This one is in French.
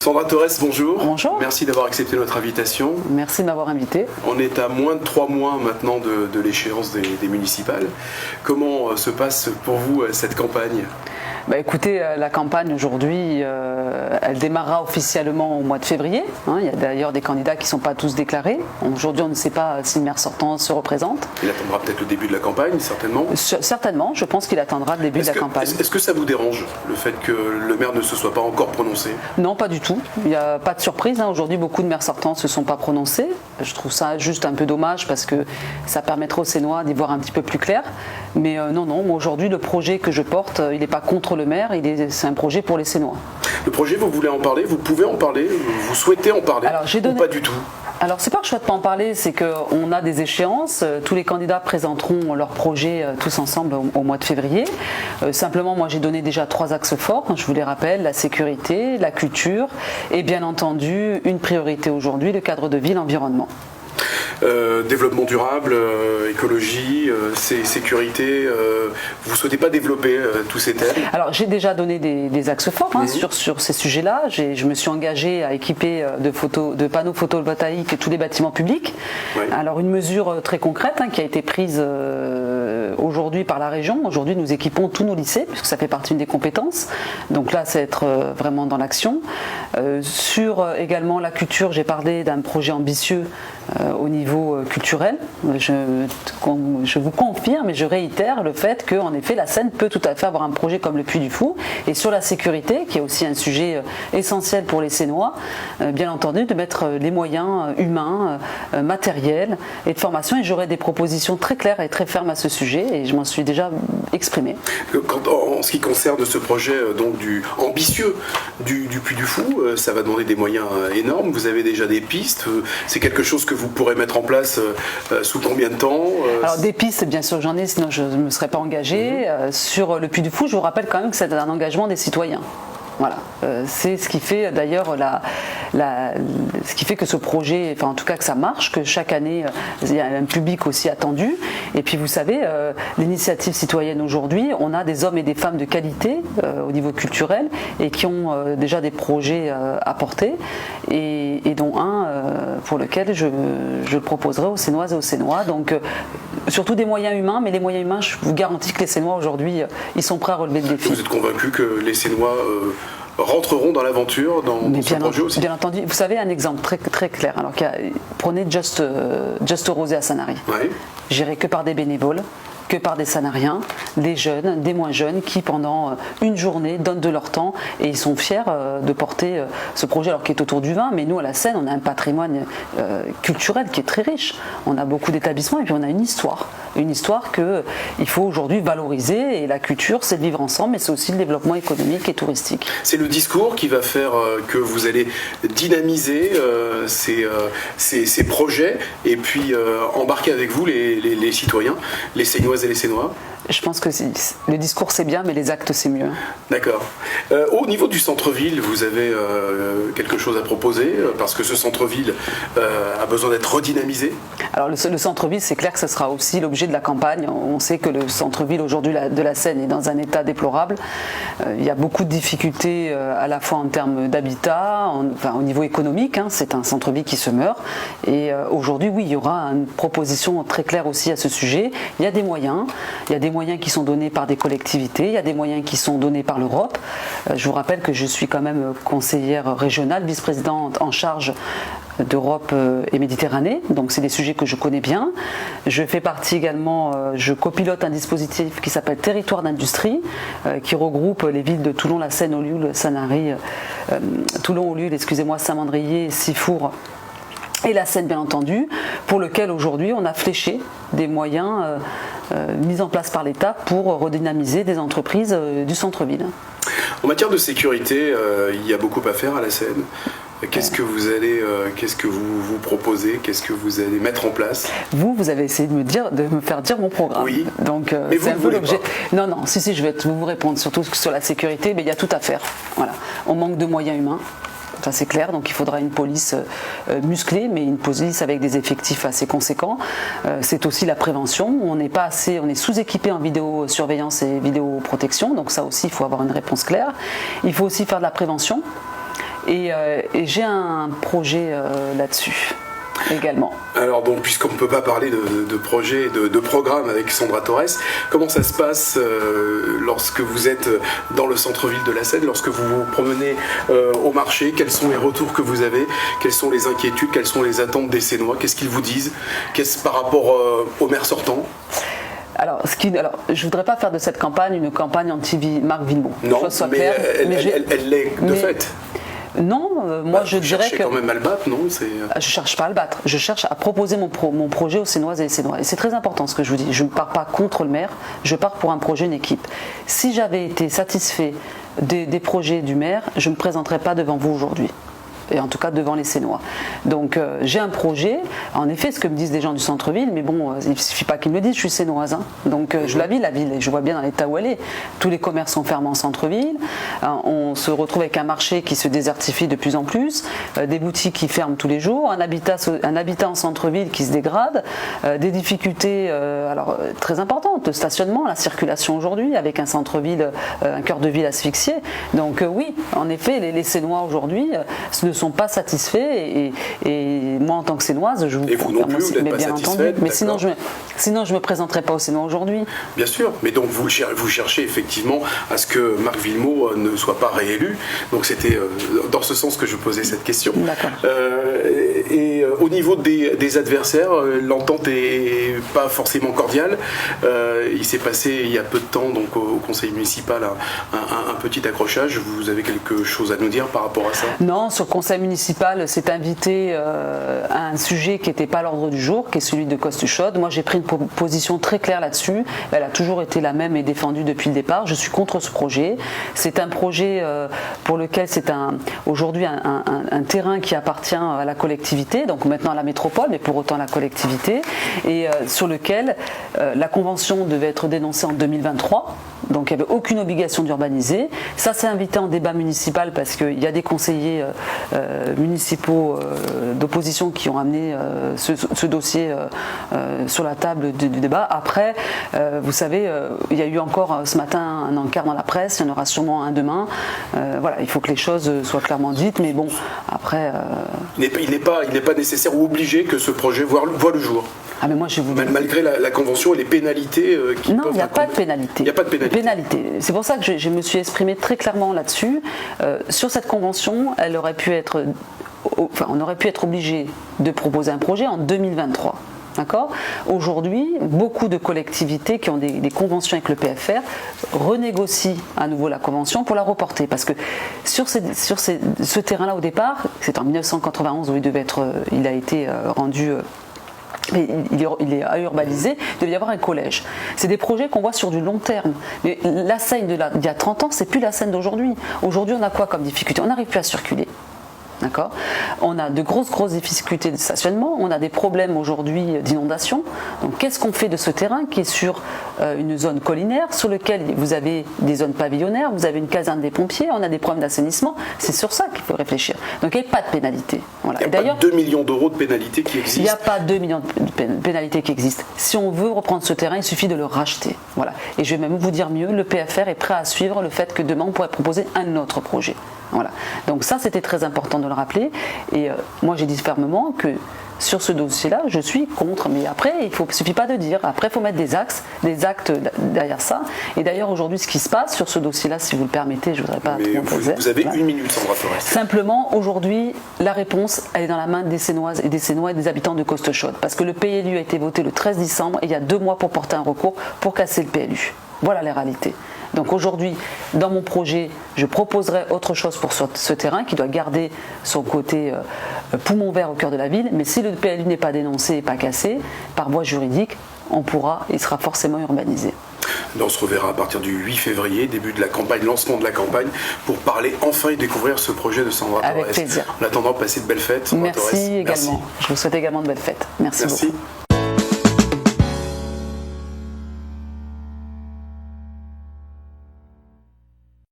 Sandra Torres, bonjour. Bonjour. Merci d'avoir accepté notre invitation. Merci de m'avoir invité. On est à moins de 3 mois maintenant de l'échéance des municipales. Comment se passe pour vous cette campagne ? Écoutez, la campagne aujourd'hui, elle démarrera officiellement au mois de février. Il y a d'ailleurs des candidats qui ne sont pas tous déclarés. Aujourd'hui, on ne sait pas si le maire sortant se représente. Il attendra peut-être le début de la campagne, certainement. Certainement, je pense qu'il attendra le début de la campagne. Est-ce que ça vous dérange, le fait que le maire ne se soit pas encore prononcé ? Non, pas du tout. Il n'y a pas de surprise. Aujourd'hui, beaucoup de maires sortants ne se sont pas prononcés. Je trouve ça juste un peu dommage parce que ça permettra aux Sénois d'y voir un petit peu plus clair. Mais non, moi aujourd'hui, le projet que je porte, il n'est pas contre le maire, c'est un projet pour les Sénois. Le projet, vous voulez en parler ? Vous pouvez en parler ? Vous souhaitez en parler ? Ou pas du tout ? Alors c'est pas que je souhaite pas en parler, c'est qu'on a des échéances. Tous les candidats présenteront leur projet tous ensemble au mois de février. Simplement, moi j'ai donné déjà 3 axes forts, je vous les rappelle, la sécurité, la culture et bien entendu une priorité aujourd'hui, le cadre de vie, l'environnement. Développement durable, écologie, sécurité, vous ne souhaitez pas développer tous ces thèmes ? Alors j'ai déjà donné des axes forts sur ces sujets-là. Je me suis engagée à équiper de panneaux photovoltaïques tous les bâtiments publics. Oui. Alors une mesure très concrète qui a été prise aujourd'hui par la région. Aujourd'hui nous équipons tous nos lycées puisque ça fait partie des compétences. Donc là c'est être vraiment dans l'action. Sur également la culture, j'ai parlé d'un projet ambitieux au niveau culturel. Je vous confirme et je réitère le fait qu'en effet la Seine peut tout à fait avoir un projet comme le Puy du Fou. Et sur la sécurité, qui est aussi un sujet essentiel pour les Sénois, bien entendu de mettre les moyens humains, matériels et de formation. Et j'aurai des propositions très claires et très fermes à ce sujet et je m'en suis déjà exprimée. En ce qui concerne ce projet donc ambitieux du Puy du Fou, ça va demander des moyens énormes. Vous avez déjà des pistes. C'est quelque chose que vous pourrez mettre en place sous combien de temps ? Alors des pistes, bien sûr j'en ai, sinon je ne me serais pas engagée. Sur le Puy du Fou, je vous rappelle quand même que c'est un engagement des citoyens. Voilà, c'est ce qui fait d'ailleurs ce qui fait que ce projet, enfin en tout cas que ça marche, que chaque année il y a un public aussi attendu. Et puis vous savez, l'initiative citoyenne aujourd'hui, on a des hommes et des femmes de qualité au niveau culturel et qui ont déjà des projets à porter et dont un pour lequel je le proposerai aux Sénoises et aux Sénois. Donc surtout des moyens humains, mais les moyens humains, je vous garantis que les Sénois aujourd'hui, ils sont prêts à relever le défi. Vous êtes convaincu que les Sénois rentreront dans l'aventure, dans ce projet aussi ? Bien entendu. Vous savez, un exemple très, très clair. Alors, prenez Just Rosé à Sanary. Ouais. Géré que par des bénévoles, que par des Sanariens, des jeunes, des moins jeunes, qui pendant une journée donnent de leur temps et ils sont fiers de porter ce projet alors qui est autour du vin. Mais nous à la Seine, on a un patrimoine culturel qui est très riche. On a beaucoup d'établissements et puis on a une histoire qu'il faut aujourd'hui valoriser. Et la culture, c'est le vivre ensemble, mais c'est aussi le développement économique et touristique. C'est le discours qui va faire que vous allez dynamiser ces projets et puis embarquer avec vous les citoyens, les Sénoises et les Sénois. Je pense que le discours c'est bien, mais les actes c'est mieux. D'accord. Au niveau du centre-ville, vous avez quelque chose à proposer parce que ce centre-ville a besoin d'être redynamisé. Alors le centre-ville, c'est clair que ce sera aussi l'objet de la campagne. On sait que le centre-ville aujourd'hui de la Seine est dans un état déplorable. Il y a beaucoup de difficultés à la fois en termes d'habitat, au niveau économique. C'est un centre-ville qui se meurt. Et aujourd'hui, oui, il y aura une proposition très claire aussi à ce sujet. Il y a des moyens. Il y a des moyens qui sont donnés par des collectivités, il y a des moyens qui sont donnés par l'Europe. Je vous rappelle que je suis quand même conseillère régionale, vice-présidente en charge d'Europe et Méditerranée, donc c'est des sujets que je connais bien. Je fais partie également, je copilote un dispositif qui s'appelle Territoire d'industrie, qui regroupe les villes de Toulon, La Seine, Ollioules, Sanary, Saint-Mandrier, Sifour et la Seine bien entendu, pour lequel aujourd'hui on a fléché des moyens mis en place par l'État pour redynamiser des entreprises du centre-ville. En matière de sécurité, il y a beaucoup à faire à la Seine. Qu'est-ce que vous proposez? Qu'est-ce que vous allez mettre en place? Vous avez essayé de me faire dire mon programme. Oui. Donc c'est un peu l'objet. Non, si, je vais vous répondre, surtout sur la sécurité, mais il y a tout à faire. Voilà. On manque de moyens humains. Ça c'est clair, donc il faudra une police musclée, mais une police avec des effectifs assez conséquents. C'est aussi la prévention. On est sous-équipé en vidéosurveillance et vidéoprotection, donc ça aussi il faut avoir une réponse claire. Il faut aussi faire de la prévention. Et j'ai un projet là-dessus également. Alors donc, puisqu'on ne peut pas parler de projet, de programme avec Sandra Torres, comment ça se passe lorsque vous êtes dans le centre-ville de la Seine, lorsque vous vous promenez au marché? Quels sont les retours que vous avez? Quelles sont les inquiétudes? Quelles sont les attentes des Sénois? Qu'est-ce qu'ils vous disent? Qu'est-ce par rapport au maire sortant? Alors, je voudrais pas faire de cette campagne une campagne anti-Marc Villemot. Non, mais elle l'est de fait. Non, moi je dirais que... quand même à le battre, non? Je cherche pas à le battre, je cherche à proposer mon projet aux Sénoises et les Sénois. Et c'est très important ce que je vous dis, je ne pars pas contre le maire, je pars pour un projet, une équipe. Si j'avais été satisfait des projets du maire, je ne me présenterais pas devant vous aujourd'hui. Et en tout cas devant les Sénois. Donc j'ai un projet, en effet ce que me disent des gens du centre-ville, mais bon, il ne suffit pas qu'ils me le disent, je suis sénoise. Donc je la vis la ville, et je vois bien dans l'état où elle est. Tous les commerces sont fermés en centre-ville, on se retrouve avec un marché qui se désertifie de plus en plus, des boutiques qui ferment tous les jours, un habitat en centre-ville qui se dégrade, des difficultés très importantes, de stationnement, la circulation aujourd'hui, avec un centre-ville, un cœur de ville asphyxié. Donc oui, en effet, les Sénois aujourd'hui ne sont pas satisfaits et moi en tant que Sénoise je vous vous non plus, vous n'êtes pas satisfaite, mais sinon je me présenterai pas aux Sénois aujourd'hui. Bien sûr, mais donc vous cherchez effectivement à ce que Marc Villemot ne soit pas réélu, donc c'était dans ce sens que je posais cette question. Et au niveau des adversaires, l'entente est pas forcément cordiale. Il s'est passé il y a peu de temps donc au conseil municipal un petit accrochage. Vous avez quelque chose à nous dire par rapport à ça? Non, sur le conseil municipal s'est invité à un sujet qui n'était pas à l'ordre du jour, qui est celui de Coste-Chaude. Moi j'ai pris une position très claire là-dessus, elle a toujours été la même et défendue depuis le départ. Je suis contre ce projet. C'est un projet pour lequel c'est aujourd'hui un terrain qui appartient à la collectivité, donc maintenant à la métropole, mais pour autant à la collectivité, et sur lequel la convention devait être dénoncée en 2023, donc il n'y avait aucune obligation d'urbaniser. Ça s'est invité en débat municipal parce qu'il y a des conseillers municipaux d'opposition qui ont amené ce dossier sur la table du débat. Après, vous savez, il y a eu encore ce matin un encart dans la presse, il y en aura sûrement un demain. Voilà, il faut que les choses soient clairement dites, mais bon, après... Il n'est pas nécessaire ou obligé que ce projet voit le jour. Ah mais moi je vous dis... Malgré la convention et les pénalités qui non, il n'y a pas de pénalité. Il n'y a pas de pénalité. C'est pour ça que je me suis exprimée très clairement là-dessus. Sur cette convention, on aurait pu être obligé de proposer un projet en 2023. D'accord ? Aujourd'hui, beaucoup de collectivités qui ont des conventions avec le PFR renégocient à nouveau la convention pour la reporter. Parce que sur ce terrain-là, au départ, c'est en 1991 où il a été rendu... il est à urbaniser, il devait y avoir un collège. C'est des projets qu'on voit sur du long terme. Mais la Seine d'il y a 30 ans, c'est plus la Seine d'aujourd'hui. Aujourd'hui, on a quoi comme difficulté? On n'arrive plus à circuler. D'accord. On a de grosses difficultés de stationnement, on a des problèmes aujourd'hui d'inondation. Donc qu'est-ce qu'on fait de ce terrain qui est sur une zone collinaire, sur lequel vous avez des zones pavillonnaires, vous avez une caserne des pompiers, on a des problèmes d'assainissement, c'est sur ça qu'il faut réfléchir. Donc il n'y a pas de pénalité. Voilà. Il n'y a pas 2 millions d'euros de pénalité qui existent. Il n'y a pas 2 millions de pénalités qui existent. Si on veut reprendre ce terrain, il suffit de le racheter. Voilà. Et je vais même vous dire mieux, le PFR est prêt à suivre le fait que demain on pourrait proposer un autre projet. Voilà. Donc ça c'était très important de le rappeler et moi j'ai dit fermement que sur ce dossier-là je suis contre, mais après il ne suffit pas de dire, après il faut mettre des actes derrière ça. Et d'ailleurs aujourd'hui ce qui se passe sur ce dossier-là, si vous le permettez, je ne voudrais pas trop poser. Vous avez une minute, Sandra Torres. Simplement aujourd'hui la réponse elle est dans la main des Sénoises et des Sénois et des habitants de Coste-Chaude, parce que le PLU a été voté le 13 décembre et il y a 2 mois pour porter un recours pour casser le PLU. Voilà les réalités. Donc aujourd'hui, dans mon projet, je proposerai autre chose pour ce terrain qui doit garder son côté poumon vert au cœur de la ville. Mais si le PLU n'est pas dénoncé et pas cassé, par voie juridique, il sera forcément urbanisé. On se reverra à partir du 8 février, début de la campagne, lancement de la campagne, pour parler enfin et découvrir ce projet de Sandra Torres. Avec plaisir. En attendant, passez de belles fêtes, Sandra Torres. Merci également. Merci. Je vous souhaite également de belles fêtes. Merci beaucoup.